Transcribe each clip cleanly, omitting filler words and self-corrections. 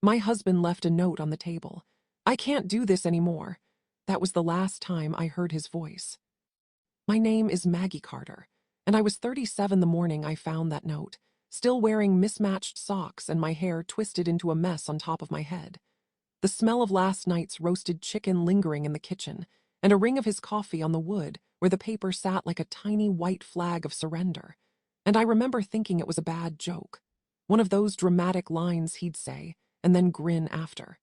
My husband left a note on the table. "I can't do this anymore." That was the last time I heard his voice. My name is Maggie Carter, and I was 37 the morning I found that note, still wearing mismatched socks and my hair twisted into a mess on top of my head. The smell of last night's roasted chicken lingering in the kitchen, and a ring of his coffee on the wood where the paper sat like a tiny white flag of surrender. And I remember thinking it was a bad joke, one of those dramatic lines he'd say, and then grin after.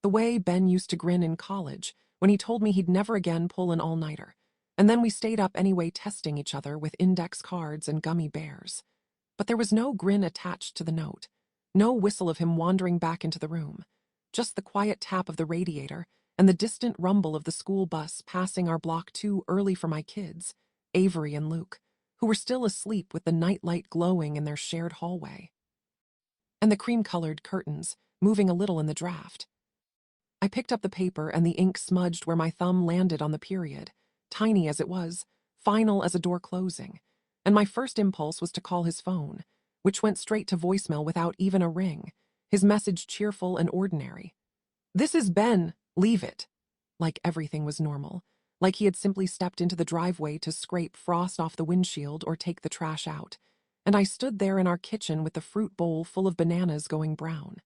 The way Ben used to grin in college when he told me he'd never again pull an all-nighter, and then we stayed up anyway testing each other with index cards and gummy bears. But there was no grin attached to the note, no whistle of him wandering back into the room, just the quiet tap of the radiator and the distant rumble of the school bus passing our block too early for my kids, Avery and Luke, who were still asleep with the nightlight glowing in their shared hallway. And the cream-colored curtains moving a little in the draft. I picked up the paper and the ink smudged where my thumb landed on the period, tiny as it was, final as a door closing, and my first impulse was to call his phone, which went straight to voicemail without even a ring, his message cheerful and ordinary. "This is Ben, leave it." Like everything was normal, like he had simply stepped into the driveway to scrape frost off the windshield or take the trash out, and I stood there in our kitchen with the fruit bowl full of bananas going brown.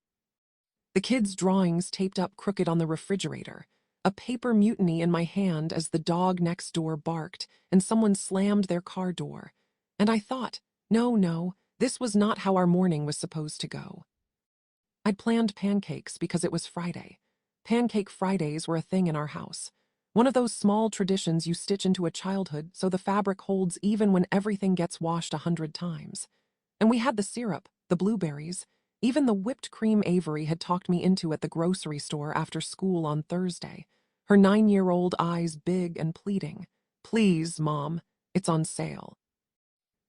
The kids' drawings taped up crooked on the refrigerator, a paper mutiny in my hand as the dog next door barked and someone slammed their car door. And I thought, no, this was not how our morning was supposed to go. I'd planned pancakes because it was Friday. Pancake Fridays were a thing in our house. One of those small traditions you stitch into a childhood so the fabric holds even when everything gets washed 100 times. And we had the syrup, the blueberries, even the whipped cream Avery had talked me into at the grocery store after school on Thursday, her 9-year-old eyes big and pleading. "Please, Mom, it's on sale."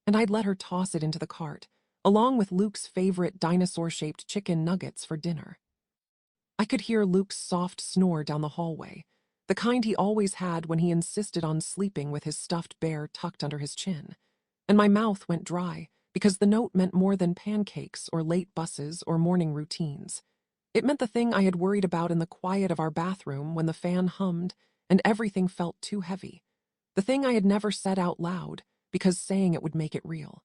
And I'd let her toss it into the cart, along with Luke's favorite dinosaur-shaped chicken nuggets for dinner. I could hear Luke's soft snore down the hallway, the kind he always had when he insisted on sleeping with his stuffed bear tucked under his chin, and my mouth went dry because the note meant more than pancakes or late buses or morning routines. It meant the thing I had worried about in the quiet of our bathroom when the fan hummed and everything felt too heavy. The thing I had never said out loud because saying it would make it real.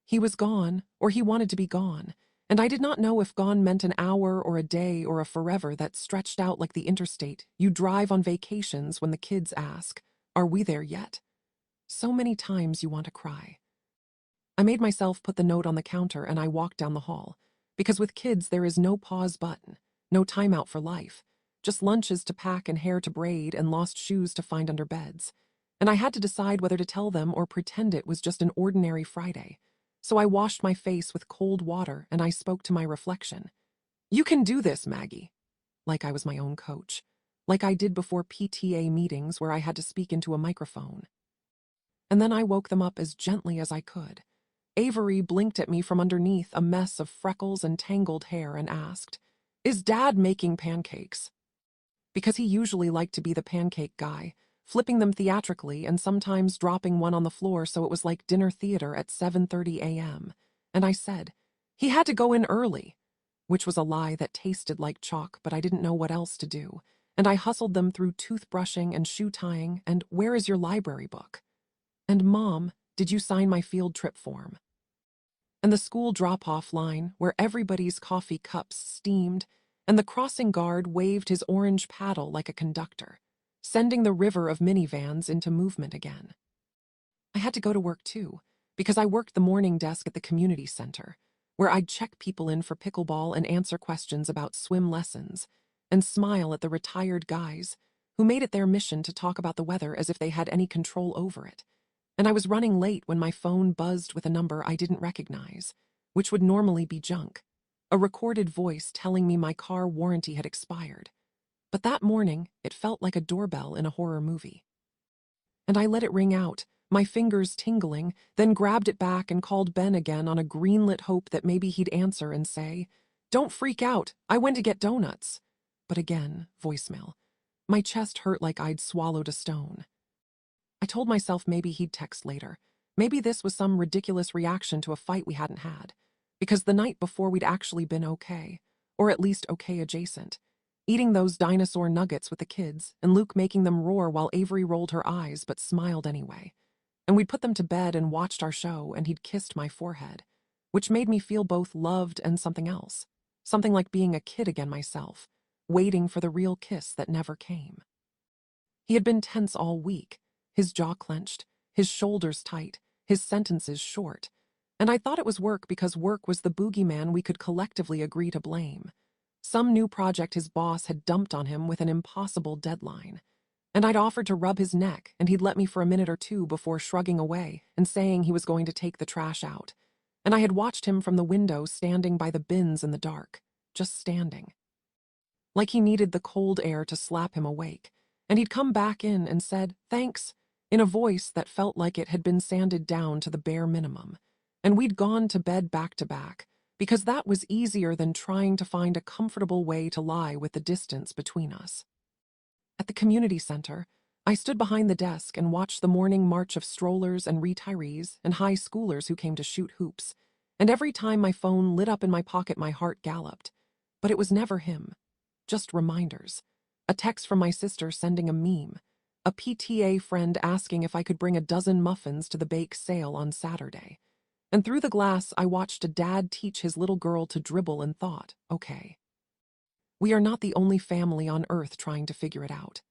He was gone, or he wanted to be gone, and I did not know if gone meant an hour or a day or a forever that stretched out like the interstate you drive on vacations when the kids ask, "Are we there yet?" So many times you want to cry. I made myself put the note on the counter and I walked down the hall, because with kids there is no pause button, no timeout for life, just lunches to pack and hair to braid and lost shoes to find under beds. And I had to decide whether to tell them or pretend it was just an ordinary Friday. So I washed my face with cold water and I spoke to my reflection. "You can do this, Maggie." Like I was my own coach, like I did before PTA meetings where I had to speak into a microphone. And then I woke them up as gently as I could. Avery blinked at me from underneath a mess of freckles and tangled hair and asked, "Is Dad making pancakes?" Because he usually liked to be the pancake guy, flipping them theatrically and sometimes dropping one on the floor so it was like dinner theater at 7:30 a.m. And I said, "He had to go in early," which was a lie that tasted like chalk, but I didn't know what else to do. And I hustled them through toothbrushing and shoe tying and "Where is your library book?" And "Mom, did you sign my field trip form?" And the school drop-off line where everybody's coffee cups steamed and the crossing guard waved his orange paddle like a conductor, sending the river of minivans into movement again. I had to go to work too, because I worked the morning desk at the community center, where I'd check people in for pickleball and answer questions about swim lessons, and smile at the retired guys who made it their mission to talk about the weather as if they had any control over it. And I was running late when my phone buzzed with a number I didn't recognize, which would normally be junk, a recorded voice telling me my car warranty had expired. But that morning, it felt like a doorbell in a horror movie. And I let it ring out, my fingers tingling, then grabbed it back and called Ben again on a greenlit hope that maybe he'd answer and say, "Don't freak out, I went to get donuts." But again, voicemail. My chest hurt like I'd swallowed a stone. I told myself maybe he'd text later. Maybe this was some ridiculous reaction to a fight we hadn't had. Because the night before we'd actually been okay. or at least okay adjacent. Eating those dinosaur nuggets with the kids, and Luke making them roar while Avery rolled her eyes but smiled anyway. And we'd put them to bed and watched our show, and he'd kissed my forehead, which made me feel both loved and something else. Something like being a kid again myself, waiting for the real kiss that never came. He had been tense all week, his jaw clenched, his shoulders tight, his sentences short, and I thought it was work because work was the boogeyman we could collectively agree to blame. Some new project his boss had dumped on him with an impossible deadline. And I'd offered to rub his neck, and he'd let me for a minute or two before shrugging away and saying he was going to take the trash out. And I had watched him from the window standing by the bins in the dark, just standing. Like he needed the cold air to slap him awake. And he'd come back in and said, "Thanks," in a voice that felt like it had been sanded down to the bare minimum. And we'd gone to bed back to back, because that was easier than trying to find a comfortable way to lie with the distance between us. At the community center, I stood behind the desk and watched the morning march of strollers and retirees and high schoolers who came to shoot hoops. And every time my phone lit up in my pocket, my heart galloped. But it was never him. Just reminders. A text from my sister sending a meme. A PTA friend asking if I could bring a dozen muffins to the bake sale on Saturday. And through the glass, I watched a dad teach his little girl to dribble and thought, okay. We are not the only family on earth trying to figure it out.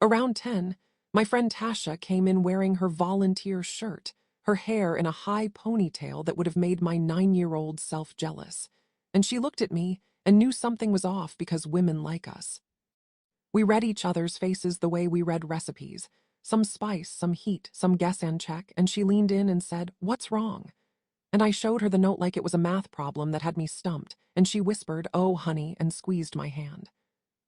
Around 10, my friend Tasha came in wearing her volunteer shirt, her hair in a high ponytail that would have made my 9-year-old self jealous. And she looked at me and knew something was off because women like us. We read each other's faces the way we read recipes. Some spice, some heat, some guess and check, and she leaned in and said, "What's wrong?" And I showed her the note like it was a math problem that had me stumped, and she whispered, "Oh, honey," and squeezed my hand.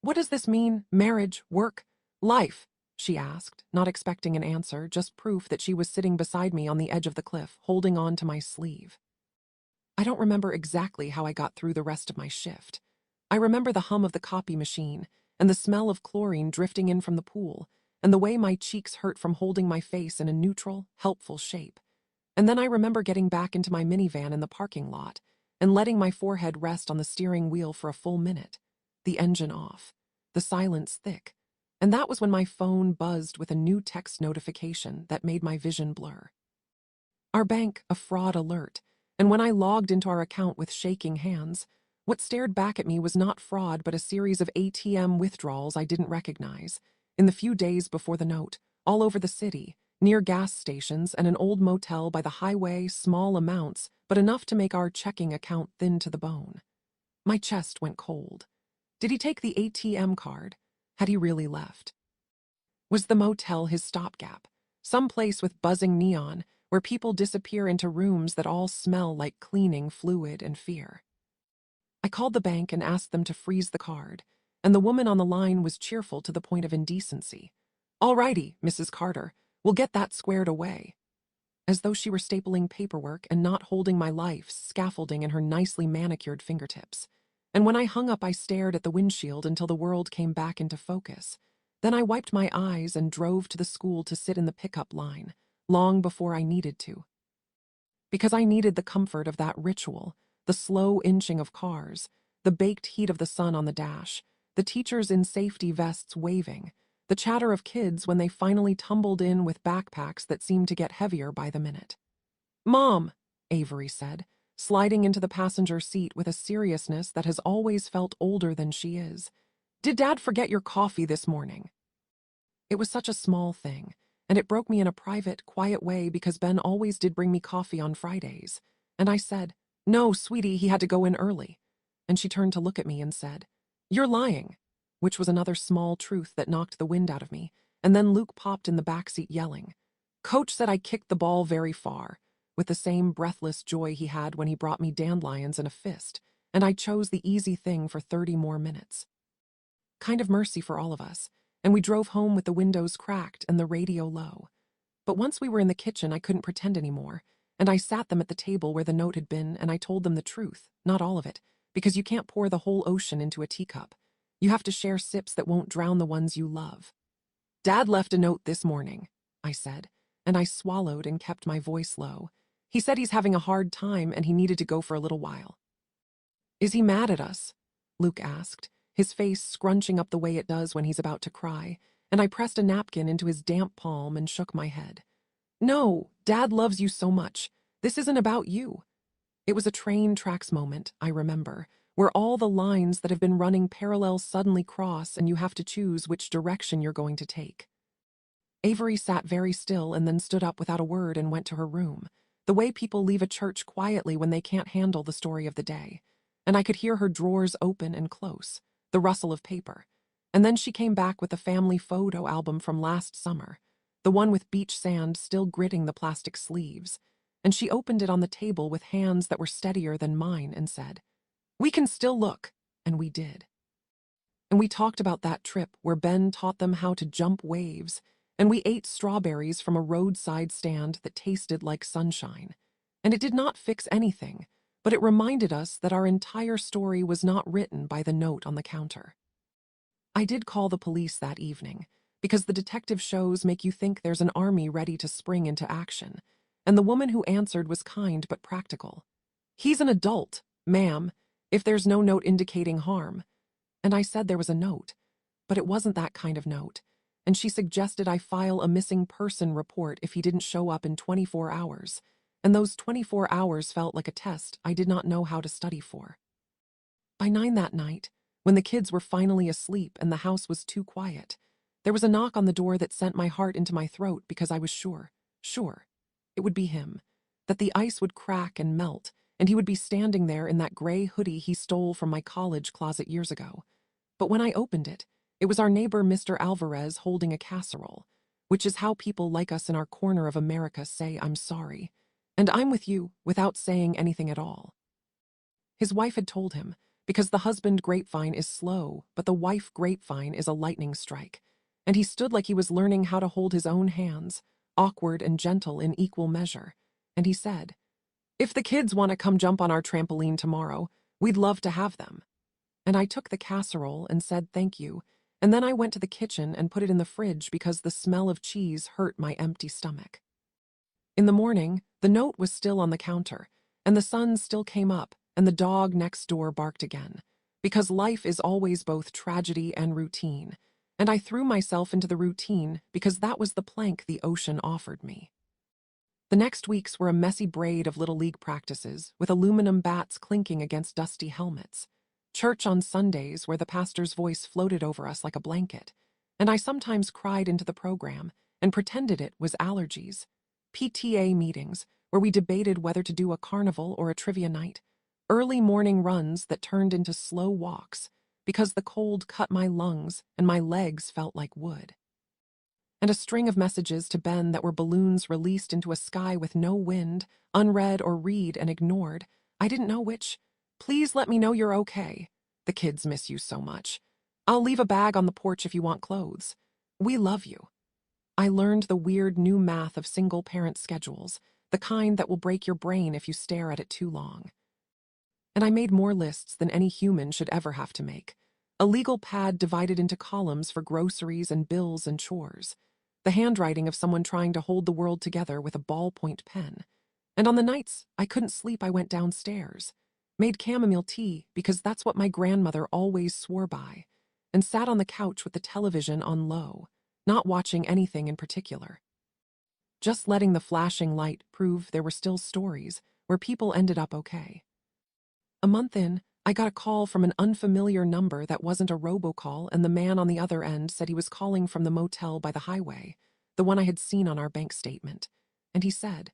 "What does this mean? Marriage? Work? Life?" she asked, not expecting an answer, just proof that she was sitting beside me on the edge of the cliff, holding on to my sleeve. I don't remember exactly how I got through the rest of my shift. I remember the hum of the copy machine, and the smell of chlorine drifting in from the pool, and the way my cheeks hurt from holding my face in a neutral, helpful shape. And then I remember getting back into my minivan in the parking lot and letting my forehead rest on the steering wheel for a full minute, the engine off, the silence thick, and that was when my phone buzzed with a new text notification that made my vision blur. Our bank, a fraud alert, and when I logged into our account with shaking hands, what stared back at me was not fraud but a series of ATM withdrawals I didn't recognize. In the few days before the note, all over the city, near gas stations and an old motel by the highway, small amounts, but enough to make our checking account thin to the bone. My chest went cold. Did he take the ATM card? Had he really left? Was the motel his stopgap? Some place with buzzing neon, where people disappear into rooms that all smell like cleaning fluid and fear. I called the bank and asked them to freeze the card, and the woman on the line was cheerful to the point of indecency. "All righty, Mrs. Carter. We'll get that squared away." As though she were stapling paperwork and not holding my life's scaffolding in her nicely manicured fingertips. And when I hung up, I stared at the windshield until the world came back into focus. Then I wiped my eyes and drove to the school to sit in the pickup line, long before I needed to. Because I needed the comfort of that ritual, the slow inching of cars, the baked heat of the sun on the dash, the teachers in safety vests waving, the chatter of kids when they finally tumbled in with backpacks that seemed to get heavier by the minute. "Mom," Avery said, sliding into the passenger seat with a seriousness that has always felt older than she is. "Did Dad forget your coffee this morning?" It was such a small thing, and it broke me in a private, quiet way because Ben always did bring me coffee on Fridays. And I said, "No, sweetie, he had to go in early." And she turned to look at me and said, "You're lying," which was another small truth that knocked the wind out of me. And then Luke popped in the backseat yelling, "Coach said I kicked the ball very far," with the same breathless joy he had when he brought me dandelions in a fist, and I chose the easy thing for 30 more minutes. Kind of mercy for all of us, and we drove home with the windows cracked and the radio low. But once we were in the kitchen, I couldn't pretend anymore, and I sat them at the table where the note had been, and I told them the truth, not all of it, because you can't pour the whole ocean into a teacup. You have to share sips that won't drown the ones you love. "Dad left a note this morning," I said, and I swallowed and kept my voice low. "He said he's having a hard time and he needed to go for a little while." "Is he mad at us?" Luke asked, his face scrunching up the way it does when he's about to cry, and I pressed a napkin into his damp palm and shook my head. No, Dad loves you so much. This isn't about you. It was a train tracks moment, I remember, where all the lines that have been running parallel suddenly cross and you have to choose which direction you're going to take. Avery sat very still and then stood up without a word and went to her room, the way people leave a church quietly when they can't handle the story of the day. And I could hear her drawers open and close, the rustle of paper. And then she came back with the family photo album from last summer, the one with beach sand still gritting the plastic sleeves. And she opened it on the table with hands that were steadier than mine and said, "We can still look." And we did. And we talked about that trip where Ben taught them how to jump waves, and we ate strawberries from a roadside stand that tasted like sunshine. And it did not fix anything, but it reminded us that our entire story was not written by the note on the counter. I did call the police that evening, because the detective shows make you think there's an army ready to spring into action, and the woman who answered was kind but practical. "He's an adult, ma'am, if there's no note indicating harm." And I said there was a note, but it wasn't that kind of note, and she suggested I file a missing person report if he didn't show up in 24 hours, and those 24 hours felt like a test I did not know how to study for. By 9 that night, when the kids were finally asleep and the house was too quiet, there was a knock on the door that sent my heart into my throat because I was sure, it would be him, that the ice would crack and melt, and he would be standing there in that gray hoodie he stole from my college closet years ago. But when I opened it, it was our neighbor Mr. Alvarez holding a casserole, which is how people like us in our corner of America say I'm sorry, and I'm with you without saying anything at all. His wife had told him, because the husband grapevine is slow, but the wife grapevine is a lightning strike, and he stood like he was learning how to hold his own hands, awkward and gentle in equal measure, and he said, "If the kids want to come jump on our trampoline tomorrow, we'd love to have them." And I took the casserole and said thank you, and then I went to the kitchen and put it in the fridge because the smell of cheese hurt my empty stomach. In the morning, the note was still on the counter, and the sun still came up, and the dog next door barked again, because life is always both tragedy and routine, and I threw myself into the routine because that was the plank the ocean offered me. The next weeks were a messy braid of little league practices, with aluminum bats clinking against dusty helmets, church on Sundays where the pastor's voice floated over us like a blanket, and I sometimes cried into the program and pretended it was allergies, PTA meetings where we debated whether to do a carnival or a trivia night, early morning runs that turned into slow walks because the cold cut my lungs and my legs felt like wood. And a string of messages to Ben that were balloons released into a sky with no wind, unread or read and ignored. I didn't know which. "Please let me know you're okay. The kids miss you so much. I'll leave a bag on the porch if you want clothes. We love you." I learned the weird new math of single-parent schedules, the kind that will break your brain if you stare at it too long. And I made more lists than any human should ever have to make. A legal pad divided into columns for groceries and bills and chores. The handwriting of someone trying to hold the world together with a ballpoint pen. And on the nights I couldn't sleep, I went downstairs, made chamomile tea because that's what my grandmother always swore by, and sat on the couch with the television on low, not watching anything in particular. Just letting the flashing light prove there were still stories where people ended up okay. A month in, I got a call from an unfamiliar number that wasn't a robocall, and the man on the other end said he was calling from the motel by the highway, the one I had seen on our bank statement. And he said,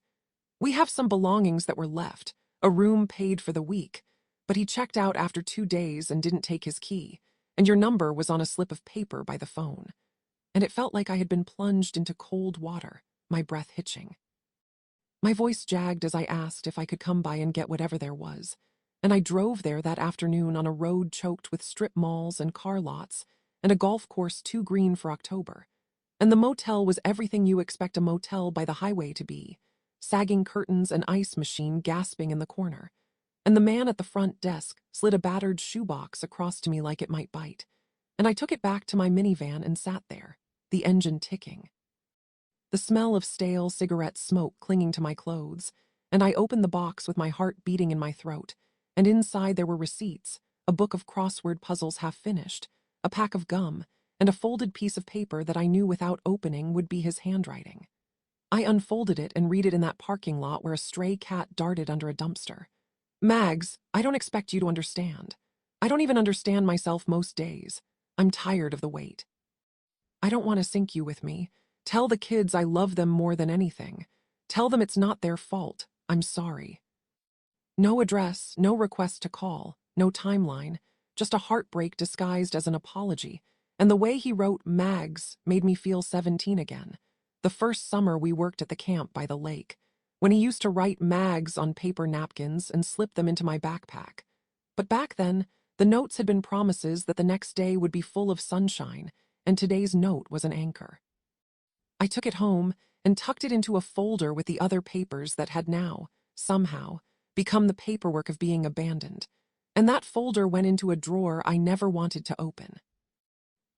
"We have some belongings that were left, a room paid for the week, but he checked out after 2 days and didn't take his key, and your number was on a slip of paper by the phone." And it felt like I had been plunged into cold water, my breath hitching. My voice jagged as I asked if I could come by and get whatever there was, and I drove there that afternoon on a road choked with strip malls and car lots and a golf course too green for October. And the motel was everything you expect a motel by the highway to be, sagging curtains and ice machine gasping in the corner. And the man at the front desk slid a battered shoebox across to me like it might bite, and I took it back to my minivan and sat there, the engine ticking. The smell of stale cigarette smoke clinging to my clothes, and I opened the box with my heart beating in my throat, and inside there were receipts, a book of crossword puzzles half finished, a pack of gum, and a folded piece of paper that I knew without opening would be his handwriting. I unfolded it and read it in that parking lot where a stray cat darted under a dumpster. Mags, I don't expect you to understand. I don't even understand myself most days. I'm tired of the wait. I don't want to sink you with me. Tell the kids I love them more than anything. Tell them it's not their fault. I'm sorry. No address, no request to call, no timeline, just a heartbreak disguised as an apology. And the way he wrote Mags made me feel 17 again. The first summer we worked at the camp by the lake, when he used to write Mags on paper napkins and slip them into my backpack. But back then, the notes had been promises that the next day would be full of sunshine, and today's note was an anchor. I took it home and tucked it into a folder with the other papers that had now, somehow, become the paperwork of being abandoned, and that folder went into a drawer I never wanted to open.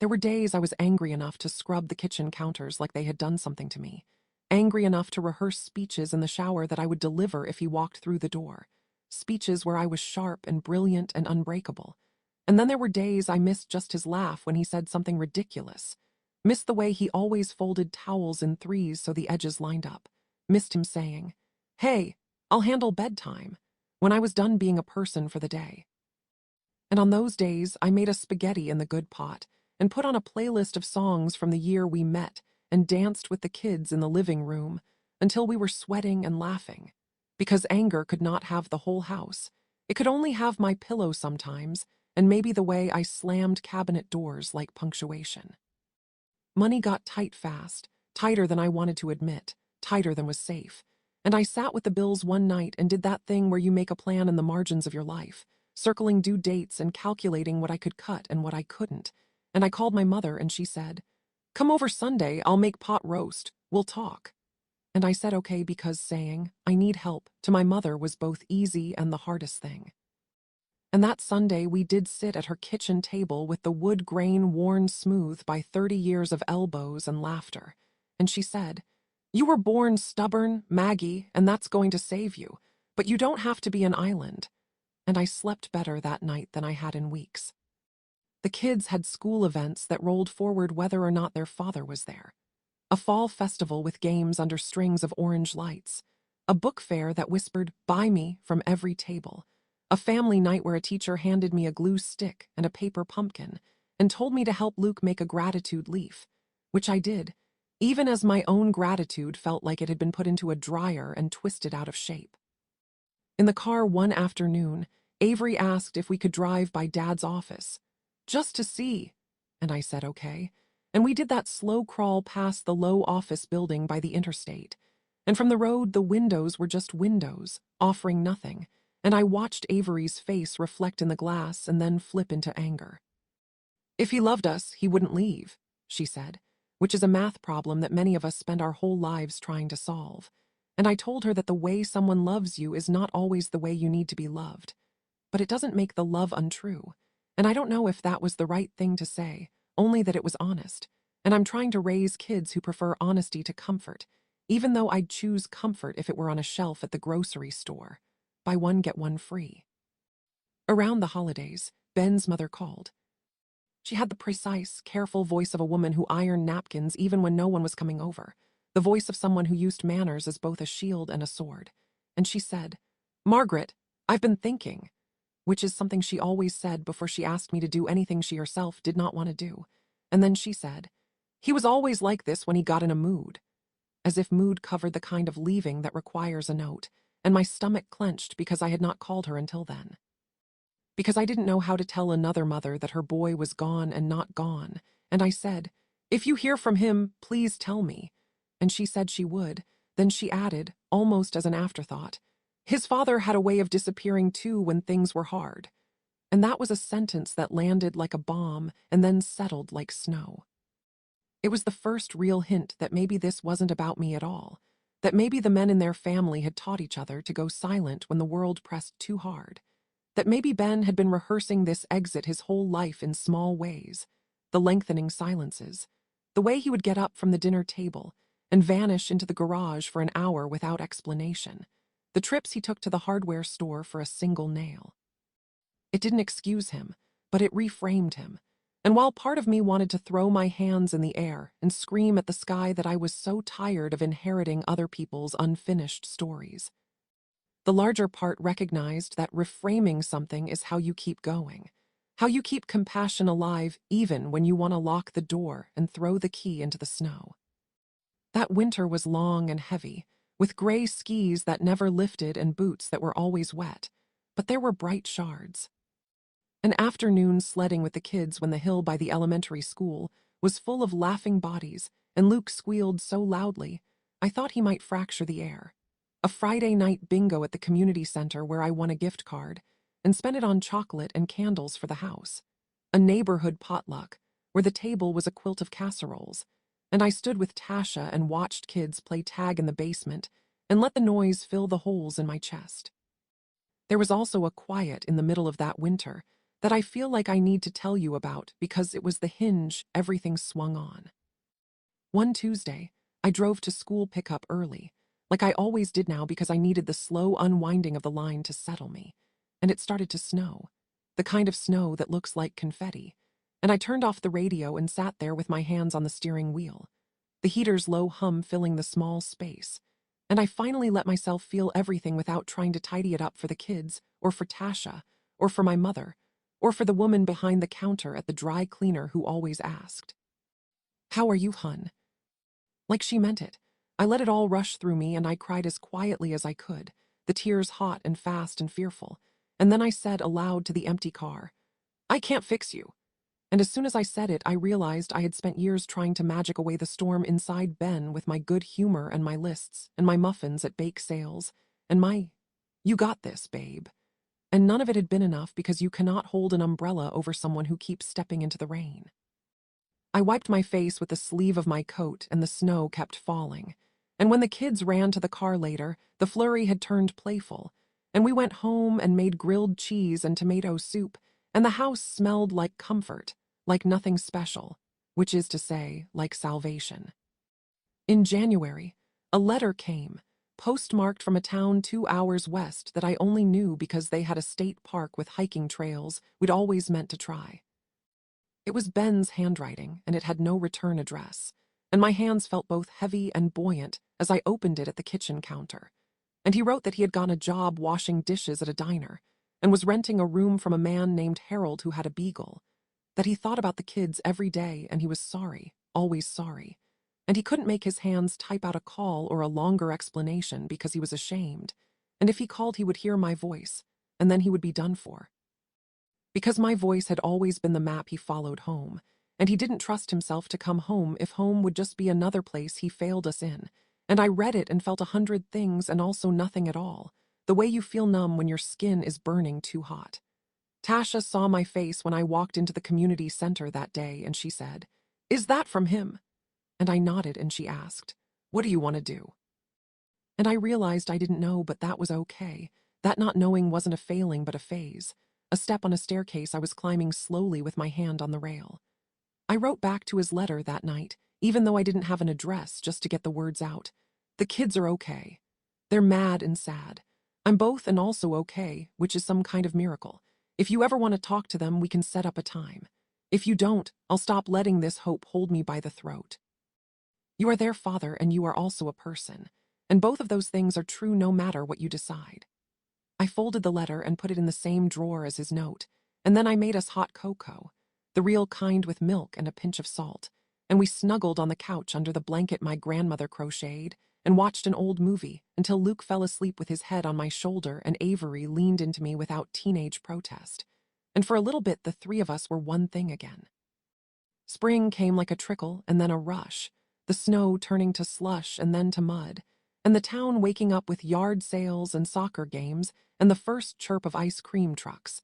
There were days I was angry enough to scrub the kitchen counters like they had done something to me, angry enough to rehearse speeches in the shower that I would deliver if he walked through the door, speeches where I was sharp and brilliant and unbreakable. And then there were days I missed just his laugh when he said something ridiculous, missed the way he always folded towels in threes so the edges lined up, missed him saying, "Hey, I'll handle bedtime," when I was done being a person for the day. And on those days, I made a spaghetti in the good pot and put on a playlist of songs from the year we met and danced with the kids in the living room until we were sweating and laughing. Because anger could not have the whole house. It could only have my pillow sometimes, and maybe the way I slammed cabinet doors like punctuation. Money got tight fast, tighter than I wanted to admit, tighter than was safe. And I sat with the bills one night and did that thing where you make a plan in the margins of your life, circling due dates and calculating what I could cut and what I couldn't. And I called my mother and she said, "Come over Sunday, I'll make pot roast, we'll talk." And I said okay because saying, "I need help," to my mother was both easy and the hardest thing. And that Sunday we did sit at her kitchen table with the wood grain worn smooth by 30 years of elbows and laughter. And she said, "You were born stubborn, Maggie, and that's going to save you. But you don't have to be an island." And I slept better that night than I had in weeks. The kids had school events that rolled forward whether or not their father was there. A fall festival with games under strings of orange lights. A book fair that whispered, "Buy me," from every table. A family night where a teacher handed me a glue stick and a paper pumpkin and told me to help Luke make a gratitude leaf, which I did, even as my own gratitude felt like it had been put into a dryer and twisted out of shape. In the car one afternoon, Avery asked if we could drive by Dad's office, just to see, and I said okay. And we did that slow crawl past the low office building by the interstate. And from the road, the windows were just windows, offering nothing. And I watched Avery's face reflect in the glass and then flip into anger. "If he loved us, he wouldn't leave," she said, which is a math problem that many of us spend our whole lives trying to solve. And I told her that the way someone loves you is not always the way you need to be loved. But it doesn't make the love untrue. And I don't know if that was the right thing to say, only that it was honest. And I'm trying to raise kids who prefer honesty to comfort, even though I'd choose comfort if it were on a shelf at the grocery store. Buy one, get one free. Around the holidays, Ben's mother called. She had the precise, careful voice of a woman who ironed napkins even when no one was coming over, the voice of someone who used manners as both a shield and a sword. And she said, "Margaret, I've been thinking," which is something she always said before she asked me to do anything she herself did not want to do. And then she said, "He was always like this when he got in a mood," as if mood covered the kind of leaving that requires a note, and my stomach clenched because I had not called her until then. Because I didn't know how to tell another mother that her boy was gone and not gone, and I said, "If you hear from him, please tell me." And she said she would. Then she added, almost as an afterthought, "His father had a way of disappearing too when things were hard." And that was a sentence that landed like a bomb and then settled like snow. It was the first real hint that maybe this wasn't about me at all, that maybe the men in their family had taught each other to go silent when the world pressed too hard, that maybe Ben had been rehearsing this exit his whole life in small ways, the lengthening silences, the way he would get up from the dinner table and vanish into the garage for an hour without explanation, the trips he took to the hardware store for a single nail. It didn't excuse him, but it reframed him. And while part of me wanted to throw my hands in the air and scream at the sky that I was so tired of inheriting other people's unfinished stories, the larger part recognized that reframing something is how you keep going, how you keep compassion alive even when you want to lock the door and throw the key into the snow. That winter was long and heavy, with gray skis that never lifted and boots that were always wet, but there were bright shards. An afternoon sledding with the kids when the hill by the elementary school was full of laughing bodies, and Luke squealed so loudly, I thought he might fracture the air. A Friday night bingo at the community center where I won a gift card and spent it on chocolate and candles for the house. A neighborhood potluck where the table was a quilt of casseroles, and I stood with Tasha and watched kids play tag in the basement and let the noise fill the holes in my chest. There was also a quiet in the middle of that winter that I feel like I need to tell you about because it was the hinge everything swung on. One Tuesday, I drove to school pickup early, like I always did now because I needed the slow unwinding of the line to settle me, and it started to snow, the kind of snow that looks like confetti, and I turned off the radio and sat there with my hands on the steering wheel, the heater's low hum filling the small space, and I finally let myself feel everything without trying to tidy it up for the kids, or for Tasha, or for my mother, or for the woman behind the counter at the dry cleaner who always asked, "How are you, hun?" Like she meant it. I let it all rush through me and I cried as quietly as I could, the tears hot and fast and fearful, and then I said aloud to the empty car, "I can't fix you." And as soon as I said it, I realized I had spent years trying to magic away the storm inside Ben with my good humor and my lists and my muffins at bake sales and my, "You got this, babe." And none of it had been enough because you cannot hold an umbrella over someone who keeps stepping into the rain. I wiped my face with the sleeve of my coat and the snow kept falling. And when the kids ran to the car later, the flurry had turned playful, and we went home and made grilled cheese and tomato soup, and the house smelled like comfort, like nothing special, which is to say, like salvation. In January, a letter came, postmarked from a town 2 hours west that I only knew because they had a state park with hiking trails we'd always meant to try. It was Ben's handwriting, and it had no return address, and my hands felt both heavy and buoyant as I opened it at the kitchen counter. And he wrote that he had gotten a job washing dishes at a diner, and was renting a room from a man named Harold who had a beagle, that he thought about the kids every day and he was sorry, always sorry, and he couldn't make his hands type out a call or a longer explanation because he was ashamed, and if he called he would hear my voice, and then he would be done for. Because my voice had always been the map he followed home, and he didn't trust himself to come home if home would just be another place he failed us in, and I read it and felt 100 things and also nothing at all, the way you feel numb when your skin is burning too hot. Tasha saw my face when I walked into the community center that day and she said, "Is that from him?" And I nodded and she asked, "What do you want to do?" And I realized I didn't know, but that was okay. That not knowing wasn't a failing but a phase. A step on a staircase I was climbing slowly with my hand on the rail. I wrote back to his letter that night, even though I didn't have an address, just to get the words out. The kids are okay. They're mad and sad. I'm both and also okay, which is some kind of miracle. If you ever want to talk to them, we can set up a time. If you don't, I'll stop letting this hope hold me by the throat. You are their father and you are also a person, and both of those things are true no matter what you decide. I folded the letter and put it in the same drawer as his note, and then I made us hot cocoa, the real kind with milk and a pinch of salt, and we snuggled on the couch under the blanket my grandmother crocheted and watched an old movie until Luke fell asleep with his head on my shoulder and Avery leaned into me without teenage protest. And for a little bit, the three of us were one thing again. Spring came like a trickle and then a rush, the snow turning to slush and then to mud, and the town waking up with yard sales and soccer games and the first chirp of ice cream trucks.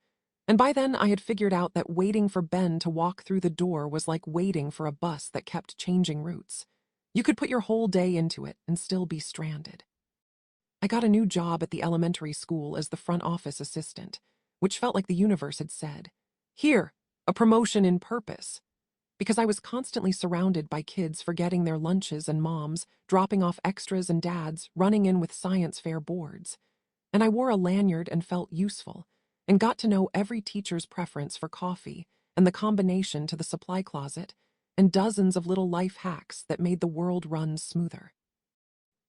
And by then I had figured out that waiting for Ben to walk through the door was like waiting for a bus that kept changing routes. You could put your whole day into it and still be stranded. I got a new job at the elementary school as the front office assistant, which felt like the universe had said, "Here, a promotion in purpose." Because I was constantly surrounded by kids forgetting their lunches and moms dropping off extras and dads running in with science fair boards. And I wore a lanyard and felt useful. and got to know every teacher's preference for coffee and the combination to the supply closet and dozens of little life hacks that made the world run smoother.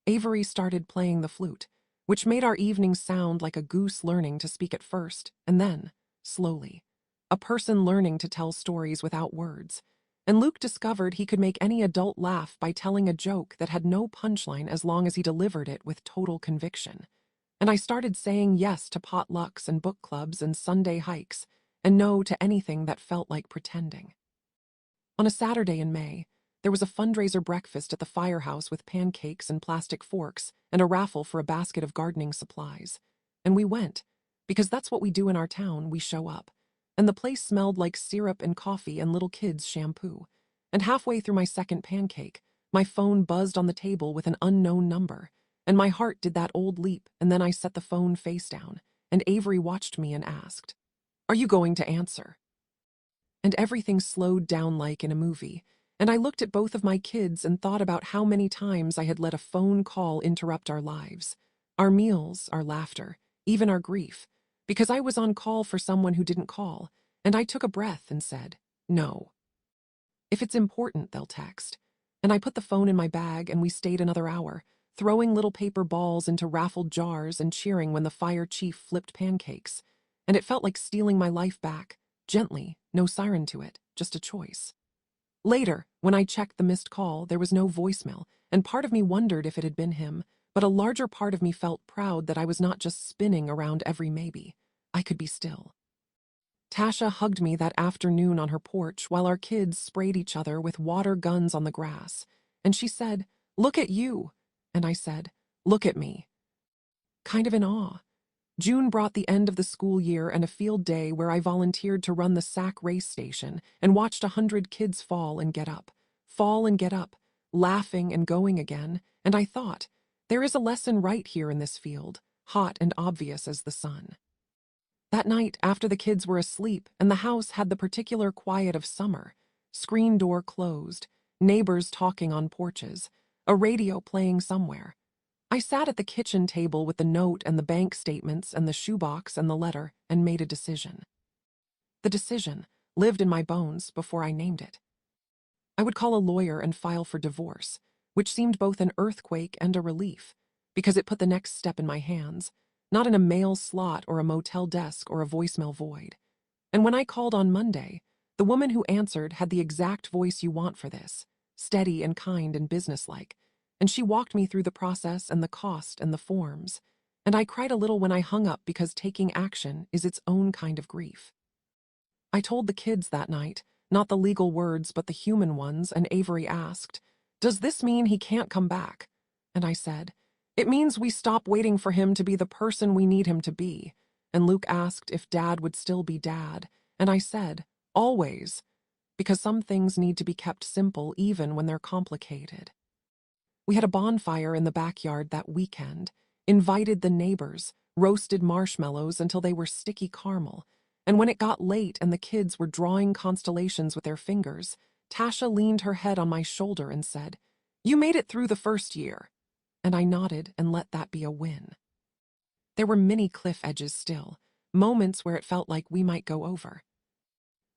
Avery started playing the flute, which made our evenings sound like a goose learning to speak at first, and then, slowly, a person learning to tell stories without words. And Luke discovered he could make any adult laugh by telling a joke that had no punchline as long as he delivered it with total conviction. And I started saying yes to potlucks and book clubs and Sunday hikes, and no to anything that felt like pretending. On a Saturday in May, there was a fundraiser breakfast at the firehouse with pancakes and plastic forks and a raffle for a basket of gardening supplies. And we went, because that's what we do in our town, we show up. And the place smelled like syrup and coffee and little kids' shampoo. And halfway through my second pancake, my phone buzzed on the table with an unknown number, and my heart did that old leap, and then I set the phone face down, and Avery watched me and asked, "Are you going to answer?" And everything slowed down like in a movie, and I looked at both of my kids and thought about how many times I had let a phone call interrupt our lives, our meals, our laughter, even our grief, because I was on call for someone who didn't call, and I took a breath and said, "No. If it's important, they'll text." And I put the phone in my bag and we stayed another hour, throwing little paper balls into raffled jars and cheering when the fire chief flipped pancakes. And it felt like stealing my life back, gently, no siren to it, just a choice. Later, when I checked the missed call, there was no voicemail, and part of me wondered if it had been him, but a larger part of me felt proud that I was not just spinning around every maybe. I could be still. Tasha hugged me that afternoon on her porch while our kids sprayed each other with water guns on the grass, and she said, "Look at you," and I said, "Look at me," kind of in awe. June brought the end of the school year and a field day where I volunteered to run the sack race station and watched 100 kids fall and get up, laughing and going again, and I thought, there is a lesson right here in this field, hot and obvious as the sun. That night, after the kids were asleep and the house had the particular quiet of summer, screen door closed, neighbors talking on porches, a radio playing somewhere, I sat at the kitchen table with the note and the bank statements and the shoebox and the letter and made a decision. The decision lived in my bones before I named it. I would call a lawyer and file for divorce, which seemed both an earthquake and a relief, because it put the next step in my hands, not in a mail slot or a motel desk or a voicemail void. And when I called on Monday, the woman who answered had the exact voice you want for this, steady and kind and businesslike, and she walked me through the process and the cost and the forms, and I cried a little when I hung up because taking action is its own kind of grief. I told the kids that night, not the legal words but the human ones, and Avery asked, "Does this mean he can't come back?" And I said, "It means we stop waiting for him to be the person we need him to be." And Luke asked if Dad would still be Dad, and I said, "Always," because some things need to be kept simple even when they're complicated. We had a bonfire in the backyard that weekend, invited the neighbors, roasted marshmallows until they were sticky caramel, and when it got late and the kids were drawing constellations with their fingers, Tasha leaned her head on my shoulder and said, "You made it through the first year." And I nodded and let that be a win. There were many cliff edges still, moments where it felt like we might go over.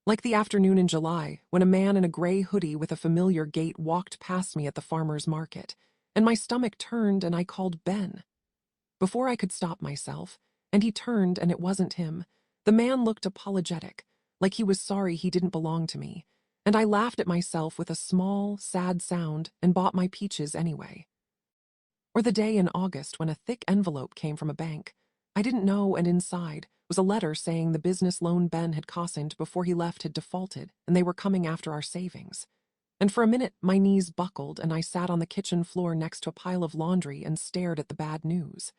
Like the afternoon in July, when a man in a gray hoodie with a familiar gait walked past me at the farmer's market, and my stomach turned and I called Ben. Before I could stop myself, and he turned and it wasn't him, the man looked apologetic, like he was sorry he didn't belong to me, and I laughed at myself with a small, sad sound and bought my peaches anyway. Or the day in August when a thick envelope came from a bank. I didn't know, and inside was a letter saying the business loan Ben had cautioned before he left had defaulted and they were coming after our savings. And for a minute, my knees buckled and I sat on the kitchen floor next to a pile of laundry and stared at the bad news.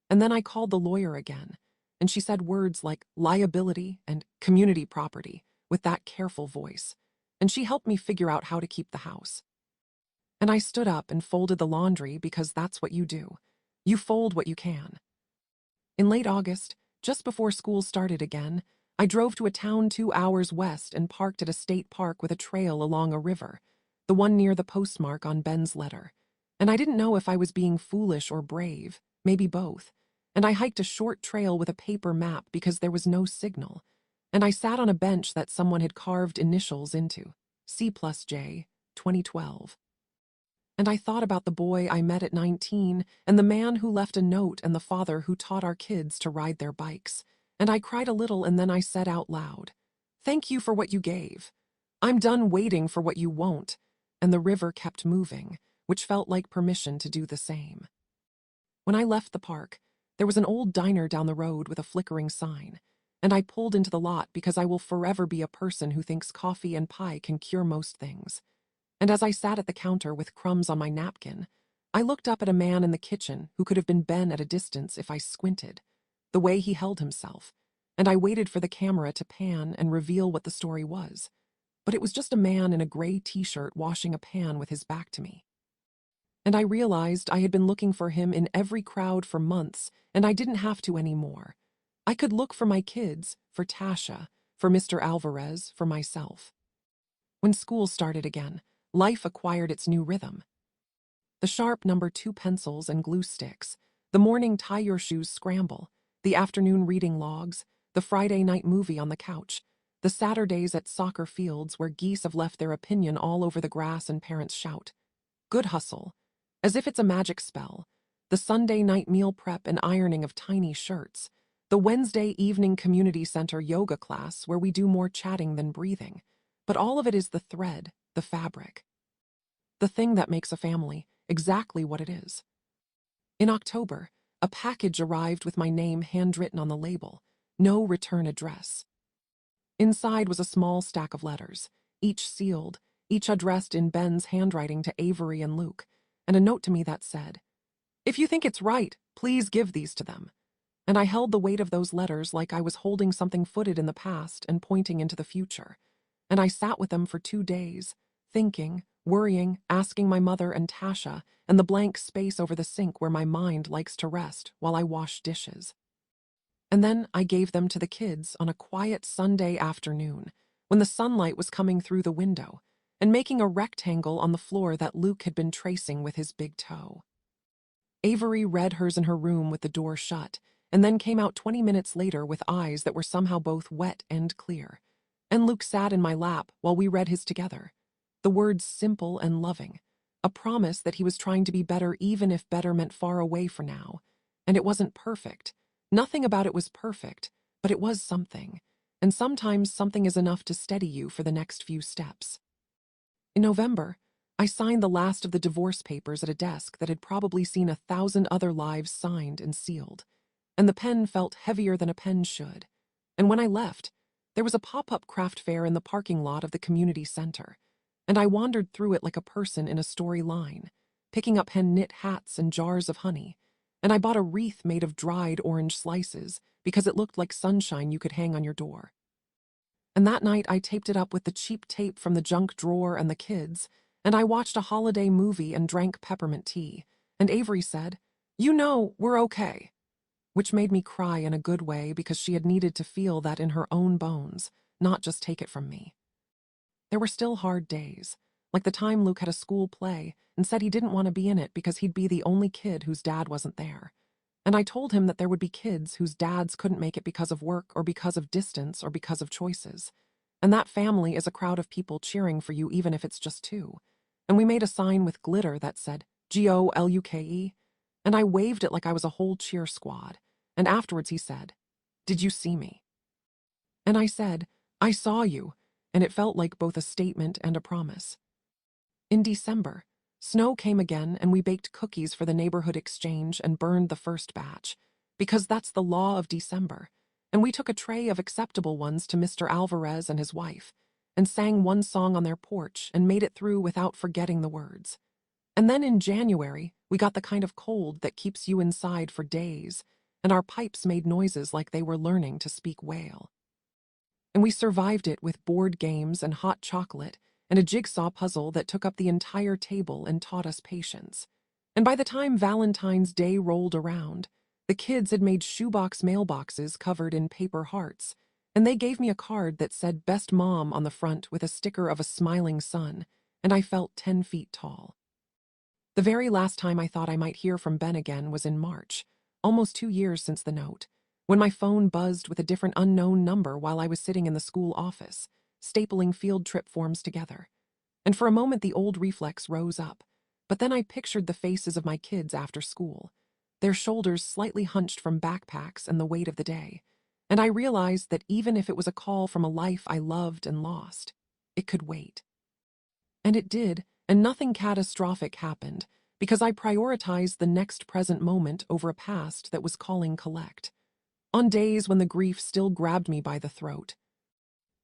And then I called the lawyer again, and she said words like liability and community property with that careful voice, and she helped me figure out how to keep the house. And I stood up and folded the laundry because that's what you do. You fold what you can. In late August, just before school started again, I drove to a town 2 hours west and parked at a state park with a trail along a river, the one near the postmark on Ben's letter. And I didn't know if I was being foolish or brave, maybe both. and I hiked a short trail with a paper map because there was no signal, and I sat on a bench that someone had carved initials into, C+J, 2012. And I thought about the boy I met at 19, and the man who left a note, and the father who taught our kids to ride their bikes. And I cried a little, and then I said out loud, "Thank you for what you gave. I'm done waiting for what you won't." And the river kept moving, which felt like permission to do the same. When I left the park, there was an old diner down the road with a flickering sign, and I pulled into the lot because I will forever be a person who thinks coffee and pie can cure most things. And as I sat at the counter with crumbs on my napkin, I looked up at a man in the kitchen who could have been Ben at a distance if I squinted, the way he held himself, and I waited for the camera to pan and reveal what the story was. But it was just a man in a gray t-shirt washing a pan with his back to me. And I realized I had been looking for him in every crowd for months, and I didn't have to anymore. I could look for my kids, for Tasha, for Mr. Alvarez, for myself. When school started again, life acquired its new rhythm. The sharp number 2 pencils and glue sticks, the morning tie your shoes scramble, the afternoon reading logs, the Friday night movie on the couch, the Saturdays at soccer fields where geese have left their opinion all over the grass and parents shout, "Good hustle," as if it's a magic spell, the Sunday night meal prep and ironing of tiny shirts, the Wednesday evening community center yoga class where we do more chatting than breathing. But all of it is the thread, the fabric. The thing that makes a family exactly what it is. In October, a package arrived with my name handwritten on the label, no return address. Inside was a small stack of letters, each sealed, each addressed in Ben's handwriting to Avery and Luke, and a note to me that said, "If you think it's right, please give these to them." And I held the weight of those letters like I was holding something footed in the past and pointing into the future. And I sat with them for 2 days, thinking, worrying, asking my mother and Tasha, and the blank space over the sink where my mind likes to rest while I wash dishes. And then I gave them to the kids on a quiet Sunday afternoon, when the sunlight was coming through the window and making a rectangle on the floor that Luke had been tracing with his big toe. Avery read hers in her room with the door shut, and then came out 20 minutes later with eyes that were somehow both wet and clear. And Luke sat in my lap while we read his together. The words simple and loving, a promise that he was trying to be better even if better meant far away for now. And it wasn't perfect. Nothing about it was perfect, but it was something. And sometimes something is enough to steady you for the next few steps. In November, I signed the last of the divorce papers at a desk that had probably seen 1,000 other lives signed and sealed. And the pen felt heavier than a pen should. And when I left, there was a pop-up craft fair in the parking lot of the community center, and I wandered through it like a person in a story line, picking up hand-knit hats and jars of honey, and I bought a wreath made of dried orange slices because it looked like sunshine you could hang on your door. And that night I taped it up with the cheap tape from the junk drawer and the kids, and I watched a holiday movie and drank peppermint tea, and Avery said, "You know, we're okay," which made me cry in a good way because she had needed to feel that in her own bones, not just take it from me. There were still hard days, like the time Luke had a school play and said he didn't want to be in it because he'd be the only kid whose dad wasn't there. And I told him that there would be kids whose dads couldn't make it because of work or because of distance or because of choices. And that family is a crowd of people cheering for you even if it's just 2. And we made a sign with glitter that said, GOLUKE, and I waved it like I was a whole cheer squad. And afterwards he said, "Did you see me?" And I said, "I saw you," and it felt like both a statement and a promise. In December, snow came again and we baked cookies for the neighborhood exchange and burned the first batch, because that's the law of December, and we took a tray of acceptable ones to Mr. Alvarez and his wife, and sang one song on their porch and made it through without forgetting the words. And then in January, we got the kind of cold that keeps you inside for days, and our pipes made noises like they were learning to speak whale. And we survived it with board games and hot chocolate and a jigsaw puzzle that took up the entire table and taught us patience. And by the time Valentine's Day rolled around, the kids had made shoebox mailboxes covered in paper hearts, and they gave me a card that said "Best Mom" on the front with a sticker of a smiling sun, and I felt 10 feet tall. The very last time I thought I might hear from Ben again was in March, almost 2 years since the note, when my phone buzzed with a different unknown number while I was sitting in the school office, stapling field trip forms together. And for a moment the old reflex rose up, but then I pictured the faces of my kids after school, their shoulders slightly hunched from backpacks and the weight of the day, and I realized that even if it was a call from a life I loved and lost, it could wait. And it did, and nothing catastrophic happened, because I prioritized the next present moment over a past that was calling collect. On days when the grief still grabbed me by the throat,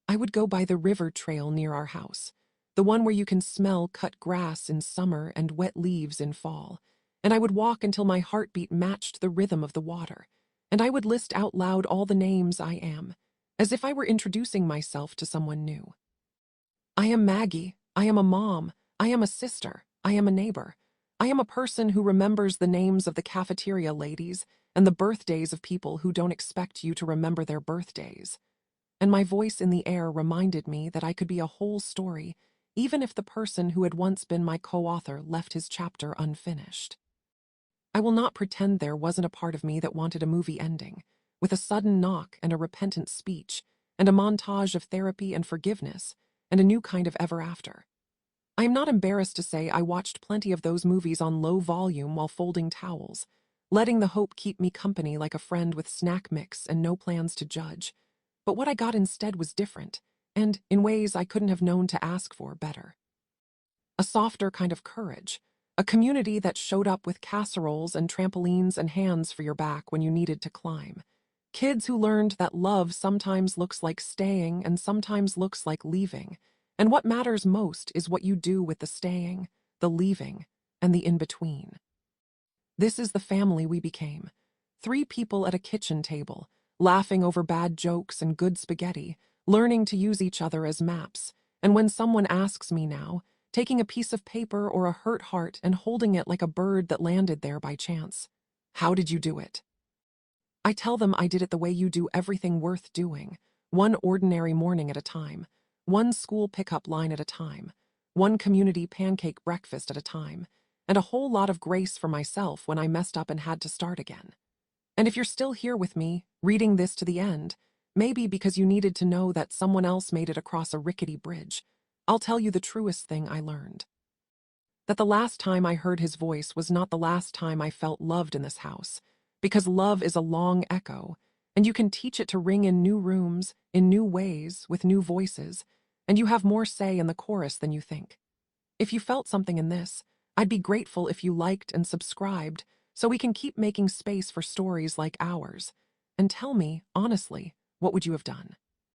I would go by the river trail near our house, the one where you can smell cut grass in summer and wet leaves in fall, and I would walk until my heartbeat matched the rhythm of the water, and I would list out loud all the names I am, as if I were introducing myself to someone new. I am Maggie, I am a mom, I am a sister, I am a neighbor. I am a person who remembers the names of the cafeteria ladies and the birthdays of people who don't expect you to remember their birthdays. And my voice in the air reminded me that I could be a whole story, even if the person who had once been my co-author left his chapter unfinished. I will not pretend there wasn't a part of me that wanted a movie ending, with a sudden knock and a repentant speech, and a montage of therapy and forgiveness, and a new kind of ever after. I am not embarrassed to say I watched plenty of those movies on low volume while folding towels, letting the hope keep me company like a friend with snack mix and no plans to judge. But what I got instead was different, and, in ways I couldn't have known to ask for better. A softer kind of courage, a community that showed up with casseroles and trampolines and hands for your back when you needed to climb. Kids who learned that love sometimes looks like staying and sometimes looks like leaving, and what matters most is what you do with the staying, the leaving, and the in-between. This is the family we became. 3 people at a kitchen table, laughing over bad jokes and good spaghetti, learning to use each other as maps, and when someone asks me now, taking a piece of paper or a hurt heart and holding it like a bird that landed there by chance. How did you do it? I tell them I did it the way you do everything worth doing, one ordinary morning at a time, one school pickup line at a time, one community pancake breakfast at a time, and a whole lot of grace for myself when I messed up and had to start again. And if you're still here with me, reading this to the end, maybe because you needed to know that someone else made it across a rickety bridge, I'll tell you the truest thing I learned. That the last time I heard his voice was not the last time I felt loved in this house, because love is a long echo, and you can teach it to ring in new rooms, in new ways, with new voices, and you have more say in the chorus than you think. If you felt something in this, I'd be grateful if you liked and subscribed so we can keep making space for stories like ours. And tell me, honestly, what would you have done?